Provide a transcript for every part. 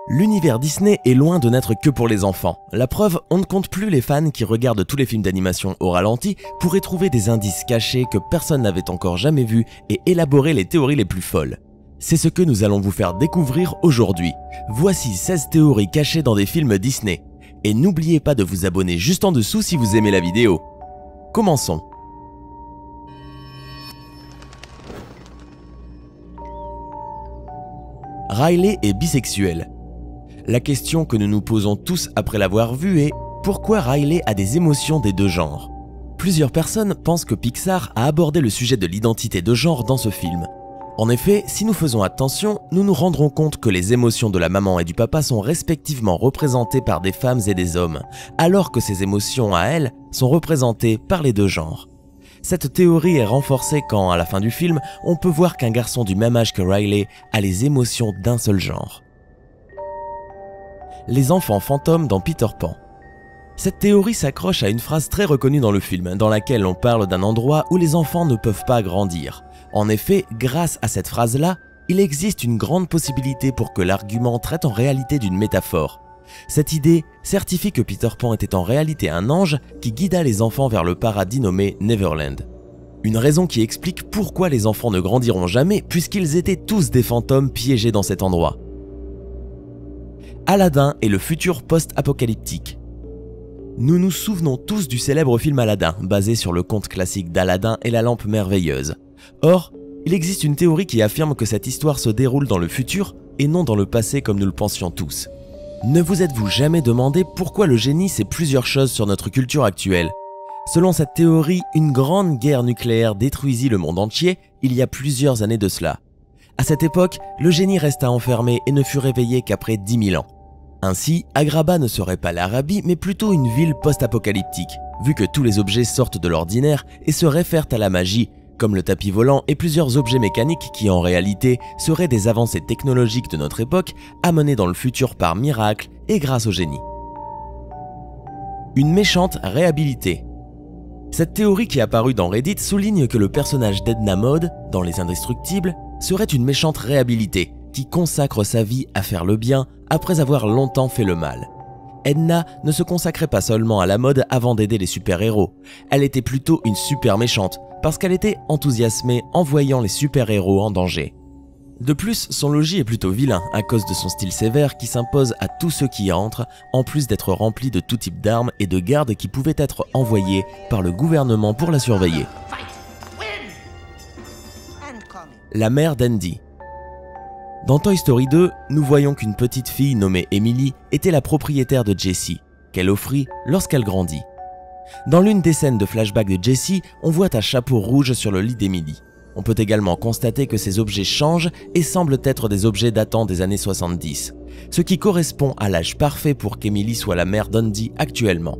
L'univers Disney est loin de n'être que pour les enfants. La preuve, on ne compte plus les fans qui regardent tous les films d'animation au ralenti pour y trouver des indices cachés que personne n'avait encore jamais vus et élaborer les théories les plus folles. C'est ce que nous allons vous faire découvrir aujourd'hui. Voici 16 théories cachées dans des films Disney. Et n'oubliez pas de vous abonner juste en dessous si vous aimez la vidéo. Commençons. Riley est bisexuel. La question que nous nous posons tous après l'avoir vu est « Pourquoi Riley a des émotions des deux genres ?» Plusieurs personnes pensent que Pixar a abordé le sujet de l'identité de genre dans ce film. En effet, si nous faisons attention, nous nous rendrons compte que les émotions de la maman et du papa sont respectivement représentées par des femmes et des hommes, alors que ces émotions à elles sont représentées par les deux genres. Cette théorie est renforcée quand, à la fin du film, on peut voir qu'un garçon du même âge que Riley a les émotions d'un seul genre. Les enfants fantômes dans Peter Pan. Cette théorie s'accroche à une phrase très reconnue dans le film, dans laquelle on parle d'un endroit où les enfants ne peuvent pas grandir. En effet, grâce à cette phrase-là, il existe une grande possibilité pour que l'argument traite en réalité d'une métaphore. Cette idée certifie que Peter Pan était en réalité un ange qui guida les enfants vers le paradis nommé Neverland. Une raison qui explique pourquoi les enfants ne grandiront jamais puisqu'ils étaient tous des fantômes piégés dans cet endroit. Aladdin et le futur post-apocalyptique. Nous nous souvenons tous du célèbre film Aladdin, basé sur le conte classique d'Aladin et la lampe merveilleuse. Or, il existe une théorie qui affirme que cette histoire se déroule dans le futur et non dans le passé comme nous le pensions tous. Ne vous êtes-vous jamais demandé pourquoi le génie sait plusieurs choses sur notre culture actuelle? Selon cette théorie, une grande guerre nucléaire détruisit le monde entier il y a plusieurs années de cela. À cette époque, le génie resta enfermé et ne fut réveillé qu'après 10 000 ans. Ainsi, Agrabah ne serait pas l'Arabie, mais plutôt une ville post-apocalyptique, vu que tous les objets sortent de l'ordinaire et se réfèrent à la magie, comme le tapis volant et plusieurs objets mécaniques qui en réalité seraient des avancées technologiques de notre époque amenées dans le futur par miracle et grâce au génie. Une méchante réhabilitée. Cette théorie qui est apparue dans Reddit souligne que le personnage d'Edna Mode, dans Les Indestructibles, serait une méchante réhabilitée qui consacre sa vie à faire le bien après avoir longtemps fait le mal. Edna ne se consacrait pas seulement à la mode avant d'aider les super-héros, elle était plutôt une super méchante parce qu'elle était enthousiasmée en voyant les super-héros en danger. De plus, son logis est plutôt vilain à cause de son style sévère qui s'impose à tous ceux qui y entrent, en plus d'être rempli de tout type d'armes et de gardes qui pouvaient être envoyés par le gouvernement pour la surveiller. La mère d'Andy. Dans Toy Story 2, nous voyons qu'une petite fille nommée Emily était la propriétaire de Jessie, qu'elle offrit lorsqu'elle grandit. Dans l'une des scènes de flashback de Jessie, on voit un chapeau rouge sur le lit d'Emily. On peut également constater que ces objets changent et semblent être des objets datant des années 70, ce qui correspond à l'âge parfait pour qu'Emily soit la mère d'Andy actuellement.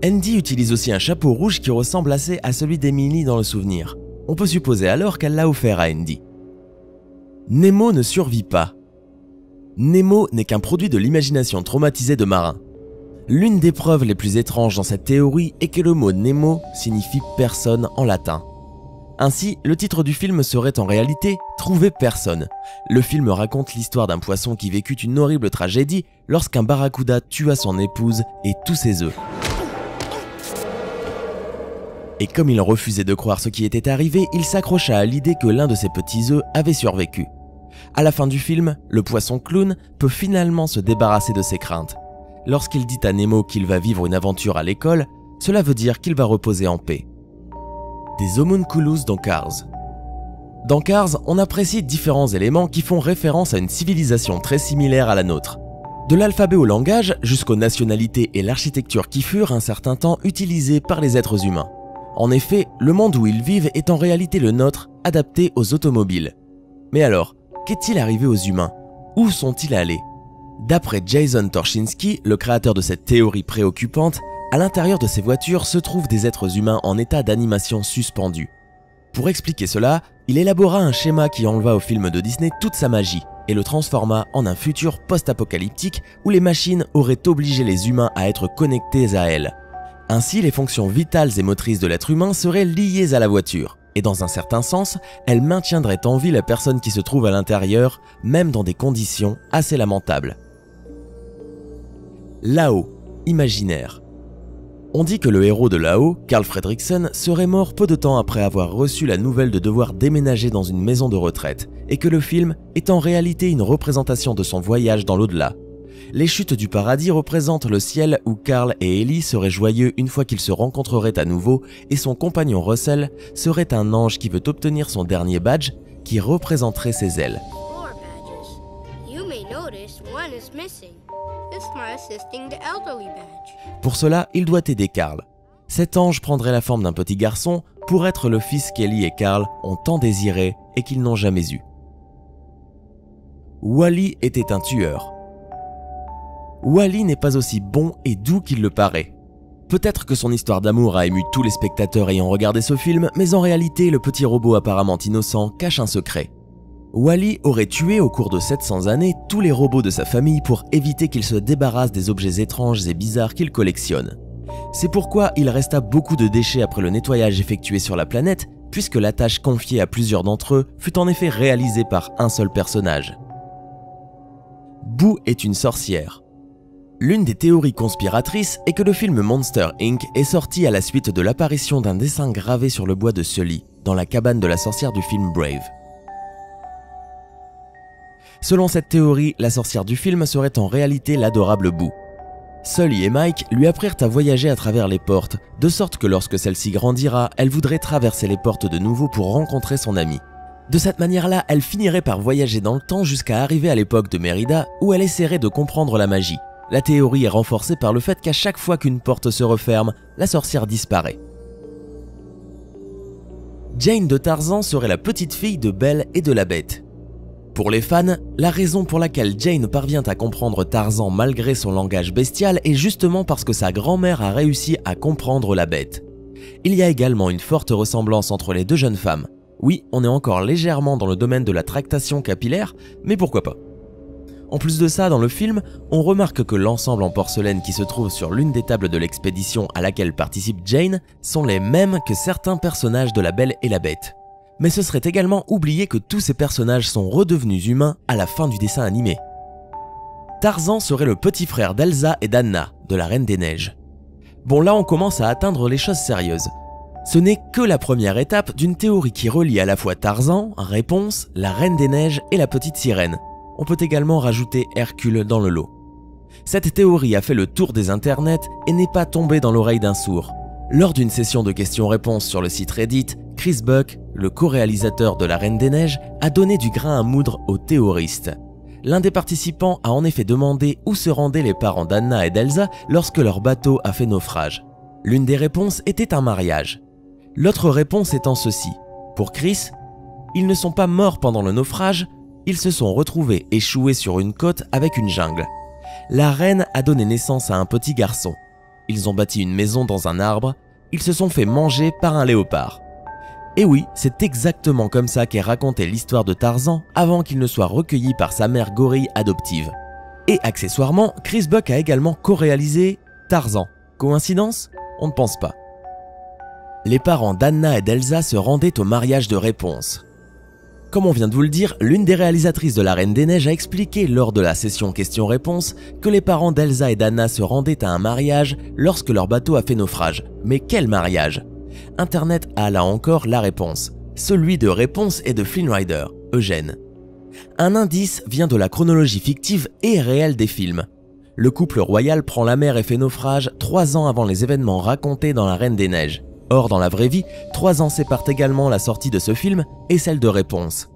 Andy utilise aussi un chapeau rouge qui ressemble assez à celui d'Emily dans le souvenir. On peut supposer alors qu'elle l'a offert à Andy. Nemo ne survit pas. Nemo n'est qu'un produit de l'imagination traumatisée de marins. L'une des preuves les plus étranges dans cette théorie est que le mot Nemo signifie personne en latin. Ainsi, le titre du film serait en réalité « Trouver personne ». Le film raconte l'histoire d'un poisson qui vécut une horrible tragédie lorsqu'un barracuda tua son épouse et tous ses œufs. Et comme il refusait de croire ce qui était arrivé, il s'accrocha à l'idée que l'un de ses petits œufs avait survécu. À la fin du film, le poisson clown peut finalement se débarrasser de ses craintes. Lorsqu'il dit à Nemo qu'il va vivre une aventure à l'école, cela veut dire qu'il va reposer en paix. Des homunculus dans Cars. Dans Cars, on apprécie différents éléments qui font référence à une civilisation très similaire à la nôtre. De l'alphabet au langage, jusqu'aux nationalités et l'architecture qui furent un certain temps utilisées par les êtres humains. En effet, le monde où ils vivent est en réalité le nôtre, adapté aux automobiles. Mais alors, qu'est-il arrivé aux humains? Où sont-ils allés? D'après Jason Torchinsky, le créateur de cette théorie préoccupante, à l'intérieur de ces voitures se trouvent des êtres humains en état d'animation suspendue. Pour expliquer cela, il élabora un schéma qui enleva au film de Disney toute sa magie et le transforma en un futur post-apocalyptique où les machines auraient obligé les humains à être connectés à elles. Ainsi, les fonctions vitales et motrices de l'être humain seraient liées à la voiture, et dans un certain sens, elles maintiendraient en vie la personne qui se trouve à l'intérieur, même dans des conditions assez lamentables. Là-haut, imaginaire. On dit que le héros de Là-haut, Carl Fredricksen, serait mort peu de temps après avoir reçu la nouvelle de devoir déménager dans une maison de retraite, et que le film est en réalité une représentation de son voyage dans l'au-delà. Les chutes du paradis représentent le ciel où Carl et Ellie seraient joyeux une fois qu'ils se rencontreraient à nouveau, et son compagnon Russell serait un ange qui veut obtenir son dernier badge qui représenterait ses ailes. Pour cela, il doit aider Carl. Cet ange prendrait la forme d'un petit garçon pour être le fils qu'Ellie et Carl ont tant désiré et qu'ils n'ont jamais eu. Wally était un tueur. Wally n'est pas aussi bon et doux qu'il le paraît. Peut-être que son histoire d'amour a ému tous les spectateurs ayant regardé ce film, mais en réalité, le petit robot apparemment innocent cache un secret. Wally aurait tué au cours de 700 années tous les robots de sa famille pour éviter qu'ils se débarrassent des objets étranges et bizarres qu'il collectionne. C'est pourquoi il resta beaucoup de déchets après le nettoyage effectué sur la planète, puisque la tâche confiée à plusieurs d'entre eux fut en effet réalisée par un seul personnage. Boo est une sorcière. L'une des théories conspiratrices est que le film Monster Inc. est sorti à la suite de l'apparition d'un dessin gravé sur le bois de Sully, dans la cabane de la sorcière du film Brave. Selon cette théorie, la sorcière du film serait en réalité l'adorable Boo. Sully et Mike lui apprirent à voyager à travers les portes, de sorte que lorsque celle-ci grandira, elle voudrait traverser les portes de nouveau pour rencontrer son amie. De cette manière-là, elle finirait par voyager dans le temps jusqu'à arriver à l'époque de Mérida, où elle essaierait de comprendre la magie. La théorie est renforcée par le fait qu'à chaque fois qu'une porte se referme, la sorcière disparaît. Jane de Tarzan serait la petite fille de Belle et de la Bête. Pour les fans, la raison pour laquelle Jane parvient à comprendre Tarzan malgré son langage bestial est justement parce que sa grand-mère a réussi à comprendre la Bête. Il y a également une forte ressemblance entre les deux jeunes femmes. Oui, on est encore légèrement dans le domaine de la tractation capillaire, mais pourquoi pas. En plus de ça, dans le film, on remarque que l'ensemble en porcelaine qui se trouve sur l'une des tables de l'expédition à laquelle participe Jane sont les mêmes que certains personnages de La Belle et la Bête. Mais ce serait également oublier que tous ces personnages sont redevenus humains à la fin du dessin animé. Tarzan serait le petit frère d'Elsa et d'Anna, de la Reine des Neiges. Bon, là on commence à atteindre les choses sérieuses. Ce n'est que la première étape d'une théorie qui relie à la fois Tarzan, Réponse, la Reine des Neiges et la petite sirène. On peut également rajouter Hercule dans le lot. Cette théorie a fait le tour des internets et n'est pas tombée dans l'oreille d'un sourd. Lors d'une session de questions-réponses sur le site Reddit, Chris Buck, le co-réalisateur de La Reine des Neiges, a donné du grain à moudre aux théoristes. L'un des participants a en effet demandé où se rendaient les parents d'Anna et d'Elsa lorsque leur bateau a fait naufrage. L'une des réponses était un mariage. L'autre réponse étant ceci. Pour Chris, ils ne sont pas morts pendant le naufrage, ils se sont retrouvés échoués sur une côte avec une jungle. La reine a donné naissance à un petit garçon. Ils ont bâti une maison dans un arbre, ils se sont fait manger par un léopard. Et oui, c'est exactement comme ça qu'est racontée l'histoire de Tarzan avant qu'il ne soit recueilli par sa mère gorille adoptive. Et accessoirement, Chris Buck a également co-réalisé Tarzan. Coïncidence? On ne pense pas. Les parents d'Anna et d'Elsa se rendaient au mariage de Réponse. Comme on vient de vous le dire, l'une des réalisatrices de La Reine des Neiges a expliqué lors de la session questions-réponses que les parents d'Elsa et d'Anna se rendaient à un mariage lorsque leur bateau a fait naufrage. Mais quel mariage? Internet a là encore la réponse. Celui de Réponse et de Flynn Rider, Eugène. Un indice vient de la chronologie fictive et réelle des films. Le couple royal prend la mer et fait naufrage 3 ans avant les événements racontés dans La Reine des Neiges. Or, dans la vraie vie, 3 ans séparent également la sortie de ce film et celle de Réponse.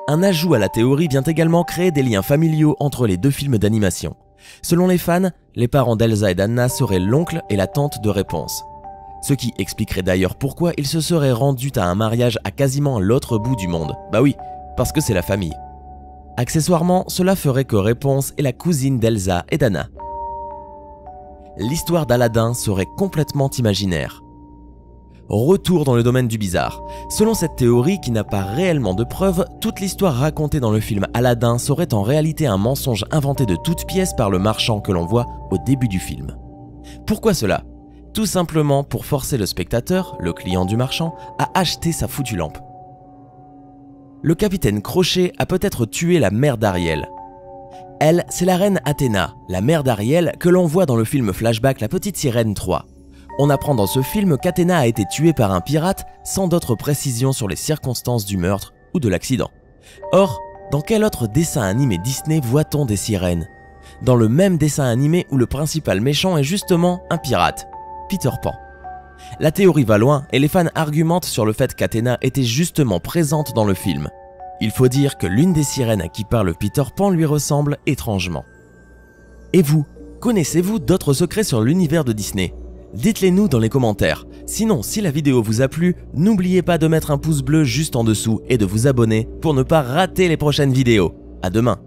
Un ajout à la théorie vient également créer des liens familiaux entre les deux films d'animation. Selon les fans, les parents d'Elsa et d'Anna seraient l'oncle et la tante de Réponse. Ce qui expliquerait d'ailleurs pourquoi ils se seraient rendus à un mariage à quasiment l'autre bout du monde. Bah oui, parce que c'est la famille. Accessoirement, cela ferait que Réponse est la cousine d'Elsa et d'Anna. L'histoire d'Aladin serait complètement imaginaire. Retour dans le domaine du bizarre. Selon cette théorie qui n'a pas réellement de preuves, toute l'histoire racontée dans le film Aladdin serait en réalité un mensonge inventé de toutes pièces par le marchand que l'on voit au début du film. Pourquoi cela? Tout simplement pour forcer le spectateur, le client du marchand, à acheter sa foutue lampe. Le capitaine Crochet a peut-être tué la mère d'Ariel. Elle, c'est la reine Athéna, la mère d'Ariel que l'on voit dans le film flashback La Petite Sirène 3. On apprend dans ce film qu'Athéna a été tuée par un pirate sans d'autres précisions sur les circonstances du meurtre ou de l'accident. Or, dans quel autre dessin animé Disney voit-on des sirènes? Dans le même dessin animé où le principal méchant est justement un pirate, Peter Pan. La théorie va loin et les fans argumentent sur le fait qu'Athéna était justement présente dans le film. Il faut dire que l'une des sirènes à qui parle Peter Pan lui ressemble étrangement. Et vous, connaissez-vous d'autres secrets sur l'univers de Disney? Dites-les-nous dans les commentaires. Sinon, si la vidéo vous a plu, n'oubliez pas de mettre un pouce bleu juste en dessous et de vous abonner pour ne pas rater les prochaines vidéos. À demain!